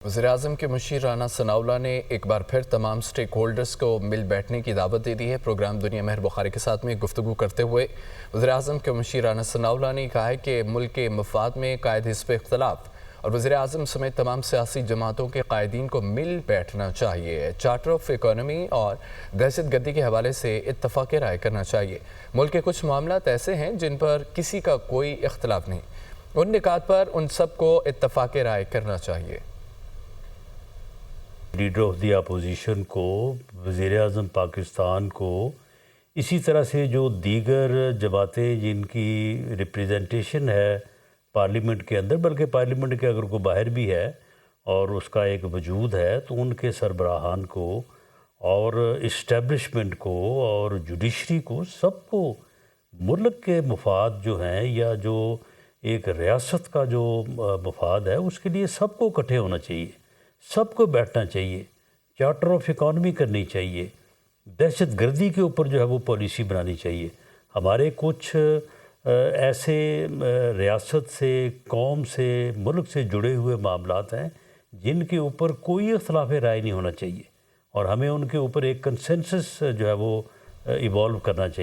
वज़ीर-ए-आज़म के मुशीर राना सनाउल्लाह ने एक बार फिर तमाम स्टेक होल्डर्स को मिल बैठने की दावत दे दी है। प्रोग्राम दुनिया महर बुखारी के साथ में गुफ्तगू करते हुए वज़ीर-ए-आज़म के मुशीर राना सनाउल्लाह ने कहा है कि मुल्क के मफाद में कायद हिस्ब इख्तलाफ और वज़ीर-ए-आज़म समेत तमाम सियासी जमातों के कायदीन को मिल बैठना चाहिए। चार्टर ऑफ इकॉनमी और दहशत गर्दी के हवाले से इत्तफ़ाक़ राय करना चाहिए। मुल्क के कुछ मामलात ऐसे हैं जिन पर किसी का कोई इख्तलाफ नहीं, उन निकात पर उन सब को इत्तफ़ाक़ राय करना चाहिए। लीडर ऑफ दी अपोजिशन को, वज़ीर-ए-आज़म पाकिस्तान को, इसी तरह से जो दीगर जमातें जिनकी रिप्रेजेंटेशन है पार्लियामेंट के अंदर, बल्कि पार्लियामेंट के अगर कोई बाहर भी है और उसका एक वजूद है, तो उनके सरबराहान को और इस्टेब्लिशमेंट को और जुडिशरी को, सबको मुल्क के मफाद जो हैं या जो एक रियासत का जो मफाद है, उसके लिए सबको इकट्ठे होना चाहिए, सबको बैठना चाहिए, चार्टर ऑफ इकॉनमी करनी चाहिए, दहशत गर्दी के ऊपर जो है वो पॉलिसी बनानी चाहिए। हमारे कुछ ऐसे रियासत से, कौम से, मुल्क से जुड़े हुए मामलात हैं जिनके ऊपर कोई इख्तलाफ राय नहीं होना चाहिए और हमें उनके ऊपर एक कंसेंसस जो है वो इवॉल्व करना चाहिए।